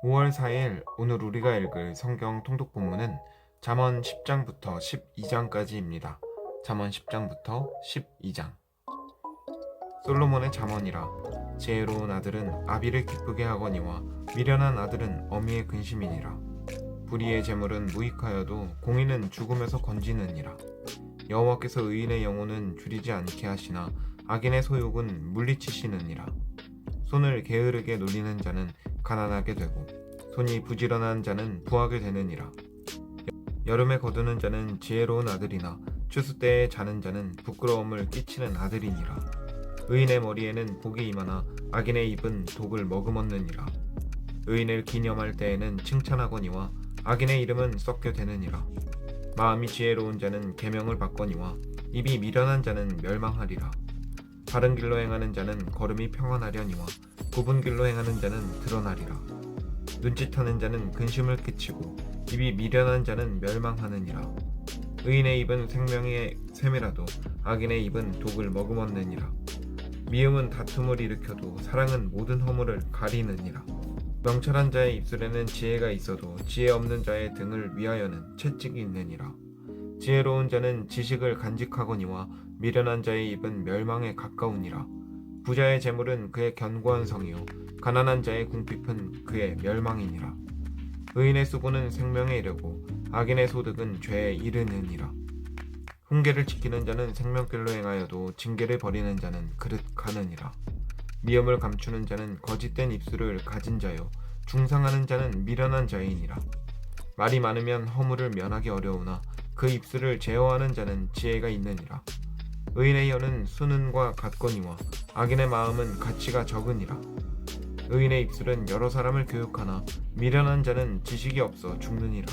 5월 4일 오늘 우리가 읽을 성경 통독 본문은 잠언 10장부터 12장까지입니다. 잠언 10장부터 12장. 솔로몬의 잠언이라. 지혜로운 아들은 아비를 기쁘게 하거니와 미련한 아들은 어미의 근심이니라. 불의의 재물은 무익하여도 공의는 죽음에서 건지느니라. 여호와께서 의인의 영혼은 줄이지 않게 하시나 악인의 소욕은 물리치시느니라. 손을 게으르게 놀리는 자는 가난하게 되고 손이 부지런한 자는 부하게 되느니라. 여름에 거두는 자는 지혜로운 아들이나 추수 때에 자는 자는 부끄러움을 끼치는 아들이니라. 의인의 머리에는 복이 임하나 악인의 입은 독을 머금었느니라. 의인을 기념할 때에는 칭찬하거니와 악인의 이름은 썩게 되느니라. 마음이 지혜로운 자는 계명을 받거니와 입이 미련한 자는 멸망하리라. 바른 길로 행하는 자는 걸음이 평안하려니와 굽은 길로 행하는 자는 드러나리라. 눈짓하는 자는 근심을 끼치고 입이 미련한 자는 멸망하느니라. 의인의 입은 생명의 샘이라도 악인의 입은 독을 머금었느니라. 미움은 다툼을 일으켜도 사랑은 모든 허물을 가리느니라. 명철한 자의 입술에는 지혜가 있어도 지혜 없는 자의 등을 위하여는 채찍이 있느니라. 지혜로운 자는 지식을 간직하거니와 미련한 자의 입은 멸망에 가까우니라. 부자의 재물은 그의 견고한 성이요 가난한 자의 궁핍은 그의 멸망이니라. 의인의 수고는 생명에 이르고 악인의 소득은 죄에 이르느니라. 훈계를 지키는 자는 생명길로 행하여도 징계를 버리는 자는 그릇 가느니라. 미움을 감추는 자는 거짓된 입술을 가진 자요 중상하는 자는 미련한 자이니라. 말이 많으면 허물을 면하기 어려우나 그 입술을 제어하는 자는 지혜가 있느니라. 의인의 혀는 수는과 같거니와 악인의 마음은 가치가 적으니라. 의인의 입술은 여러 사람을 교육하나 미련한 자는 지식이 없어 죽느니라.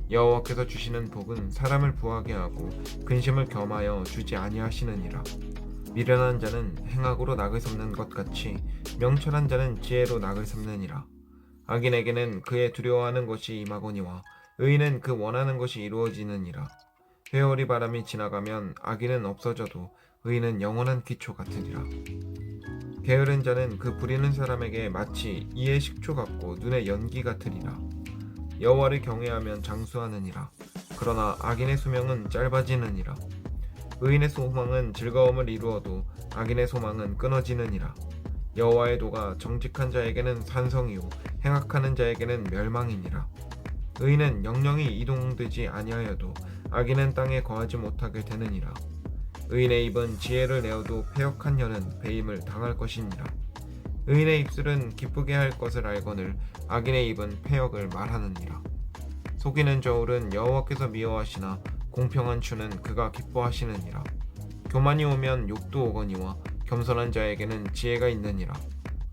여호와께서 주시는 복은 사람을 부하게 하고 근심을 겸하여 주지 아니하시느니라. 미련한 자는 행악으로 낙을 섭는 것 같이 명철한 자는 지혜로 낙을 섭느니라. 악인에게는 그의 두려워하는 것이 임하거니와 의인은 그 원하는 것이 이루어지느니라. 회오리 바람이 지나가면 악인은 없어져도 의인은 영원한 기초 같으리라. 게으른 자는 그 부리는 사람에게 마치 이의 식초 같고 눈의 연기 같으리라. 여호와를 경외하면 장수하느니라. 그러나 악인의 수명은 짧아지느니라. 의인의 소망은 즐거움을 이루어도 악인의 소망은 끊어지느니라. 여호와의 도가 정직한 자에게는 산성이요 행악하는 자에게는 멸망이니라. 의인은 영영이 이동되지 아니하여도 악인은 땅에 거하지 못하게 되느니라. 의인의 입은 지혜를 내어도 패역한 혀는 배임을 당할 것이니라. 의인의 입술은 기쁘게 할 것을 알거늘 악인의 입은 패역을 말하느니라. 속이는 저울은 여호와께서 미워하시나 공평한 추는 그가 기뻐하시느니라. 교만이 오면 욕도 오거니와 겸손한 자에게는 지혜가 있느니라.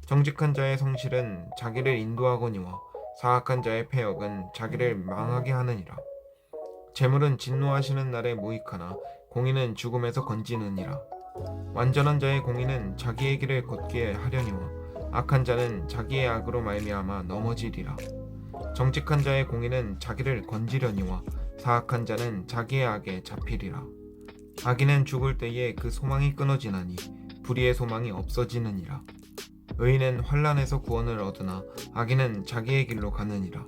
정직한 자의 성실은 자기를 인도하거니와 사악한 자의 패역은 자기를 망하게 하느니라. 재물은 진노하시는 날에 무익하나 공의는 죽음에서 건지느니라. 완전한 자의 공의는 자기의 길을 걷게 하려니와 악한 자는 자기의 악으로 말미암아 넘어지리라. 정직한 자의 공의는 자기를 건지려니와 사악한 자는 자기의 악에 잡히리라. 악인은 죽을 때에 그 소망이 끊어지나니 불의의 소망이 없어지느니라. 의인은 환난에서 구원을 얻으나 악인은 자기의 길로 가느니라.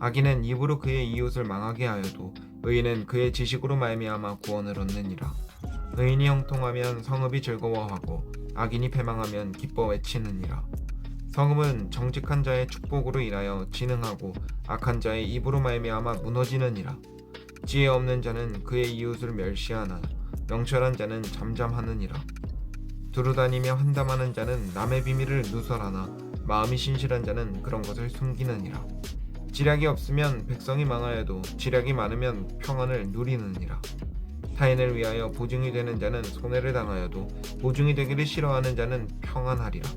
악인은 입으로 그의 이웃을 망하게 하여도 의인은 그의 지식으로 말미암아 구원을 얻느니라. 의인이 형통하면 성읍이 즐거워하고 악인이 패망하면 기뻐 외치느니라. 성읍은 정직한 자의 축복으로 인하여 진흥하고 악한 자의 입으로 말미암아 무너지느니라. 지혜 없는 자는 그의 이웃을 멸시하나 명철한 자는 잠잠하느니라. 두루다니며 환담하는 자는 남의 비밀을 누설하나 마음이 신실한 자는 그런 것을 숨기느니라. 지략이 없으면 백성이 망하여도 지략이 많으면 평안을 누리느니라. 타인을 위하여 보증이 되는 자는 손해를 당하여도 보증이 되기를 싫어하는 자는 평안하리라.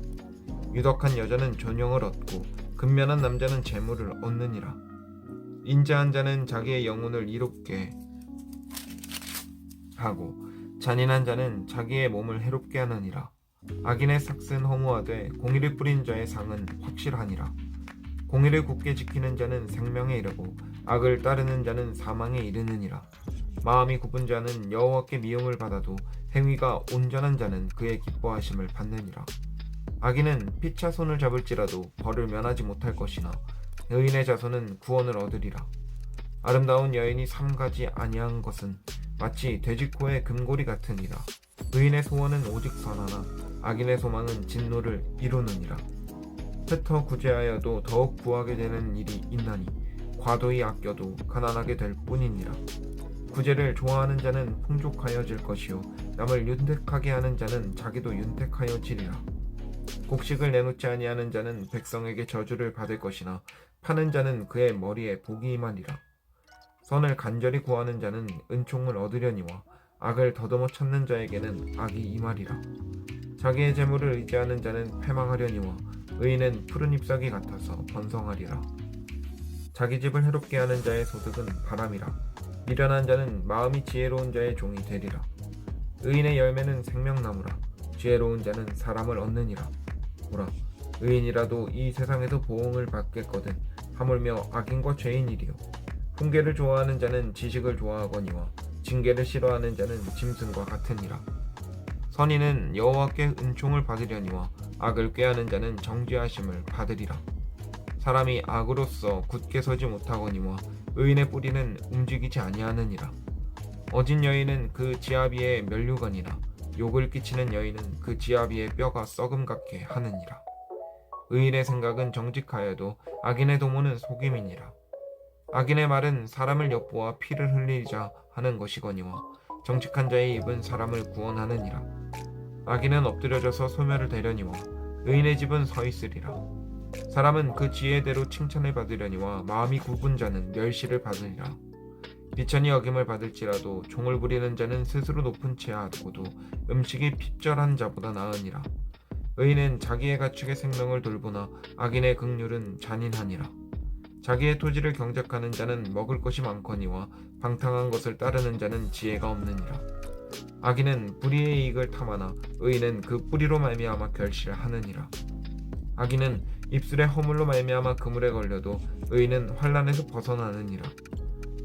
유덕한 여자는 존영을 얻고 근면한 남자는 재물을 얻느니라. 인자한 자는 자기의 영혼을 이롭게 하고 잔인한 자는 자기의 몸을 해롭게 하느니라. 악인의 삭은 허무하되 공의를 뿌린 자의 상은 확실하니라. 공의를 굳게 지키는 자는 생명에 이르고 악을 따르는 자는 사망에 이르느니라. 마음이 굽은 자는 여호와께 미움을 받아도 행위가 온전한 자는 그의 기뻐하심을 받느니라. 악인은 피차 손을 잡을지라도 벌을 면하지 못할 것이나 의인의 자손은 구원을 얻으리라. 아름다운 여인이 삼가지 아니한 것은 마치 돼지코의 금고리 같으니라. 의인의 소원은 오직 선하나 악인의 소망은 진노를 이루느니라. 흩어 구제하여도 더욱 부하게 되는 일이 있나니 과도히 아껴도 가난하게 될 뿐이니라. 구제를 좋아하는 자는 풍족하여질 것이요 남을 윤택하게 하는 자는 자기도 윤택하여지리라. 곡식을 내놓지 아니하는 자는 백성에게 저주를 받을 것이나 파는 자는 그의 머리에 복이 임하리라. 선을 간절히 구하는 자는 은총을 얻으려니와 악을 더듬어 찾는 자에게는 악이 임하리라. 자기의 재물을 의지하는 자는 패망하려니와 의인은 푸른 잎사귀 같아서 번성하리라. 자기 집을 해롭게 하는 자의 소득은 바람이라. 미련한 자는 마음이 지혜로운 자의 종이 되리라. 의인의 열매는 생명나무라. 지혜로운 자는 사람을 얻느니라. 보라, 의인이라도 이 세상에서 보응을 받겠거든 하물며 악인과 죄인이리요. 훈계를 좋아하는 자는 지식을 좋아하거니와 징계를 싫어하는 자는 짐승과 같으니라. 선인은 여호와께 은총을 받으려니와 악을 꾀하는 자는 정죄하심을 받으리라. 사람이 악으로서 굳게 서지 못하거니와 의인의 뿌리는 움직이지 아니하느니라. 어진 여인은 그 지아비의 면류관이나 욕을 끼치는 여인은 그 지아비의 뼈가 썩음 같게 하느니라. 의인의 생각은 정직하여도 악인의 도모는 속임이니라. 악인의 말은 사람을 엿보아 피를 흘리자 하는 것이거니와 정직한 자의 입은 사람을 구원하느니라. 악인은 엎드려져서 소멸을 대려니와 의인의 집은 서 있으리라. 사람은 그 지혜대로 칭찬을 받으려니와 마음이 굵은 자는 멸시를 받으리라. 비천이 여김을 받을지라도 종을 부리는 자는 스스로 높은 채하고도 음식이 핍절한 자보다 나으니라. 의인은 자기의 가축의 생명을 돌보나 악인의 긍휼은 잔인하니라. 자기의 토지를 경작하는 자는 먹을 것이 많거니와 방탕한 것을 따르는 자는 지혜가 없느니라. 악인은 불의의 이익을 탐하나 의인은 그 뿌리로 말미암아 결실하느니라. 악인은 입술의 허물로 말미암아 그물에 걸려도 의인은 환난에서 벗어나느니라.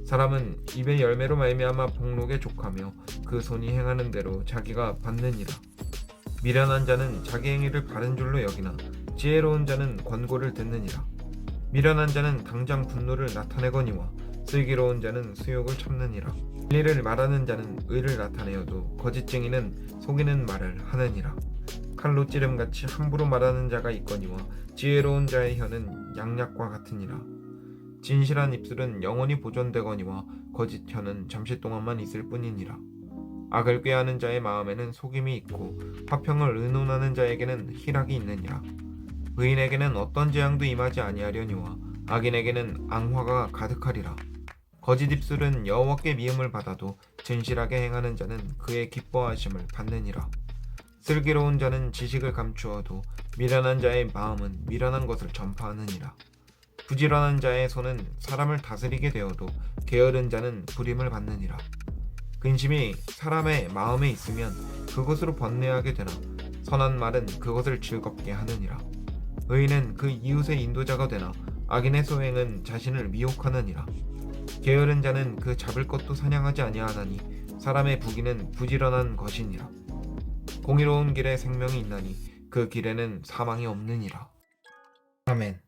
사람은 입의 열매로 말미암아 복록에 족하며 그 손이 행하는 대로 자기가 받느니라. 미련한 자는 자기 행위를 바른 줄로 여기나 지혜로운 자는 권고를 듣느니라. 미련한 자는 당장 분노를 나타내거니와 슬기로운 자는 수욕을 참느니라. 진리를 말하는 자는 의를 나타내어도 거짓쟁이는 속이는 말을 하느니라. 칼로 찌름같이 함부로 말하는 자가 있거니와 지혜로운 자의 혀는 양약과 같으니라. 진실한 입술은 영원히 보존되거니와 거짓 혀는 잠시 동안만 있을 뿐이니라. 악을 꾀하는 자의 마음에는 속임이 있고 화평을 의논하는 자에게는 희락이 있느니라. 의인에게는 어떤 재앙도 임하지 아니하려니와 악인에게는 앙화가 가득하리라. 거짓 입술은 여호와께 미움을 받아도 진실하게 행하는 자는 그의 기뻐하심을 받느니라. 슬기로운 자는 지식을 감추어도 미련한 자의 마음은 미련한 것을 전파하느니라. 부지런한 자의 손은 사람을 다스리게 되어도 게으른 자는 부림을 받느니라. 근심이 사람의 마음에 있으면 그것으로 번뇌하게 되나 선한 말은 그것을 즐겁게 하느니라. 의인은 그 이웃의 인도자가 되나 악인의 소행은 자신을 미혹하느니라. 게으른 자는 그 잡을 것도 사냥하지 아니하나니 사람의 부귀는 부지런한 것이니라. 공의로운 길에 생명이 있나니 그 길에는 사망이 없느니라. 아멘.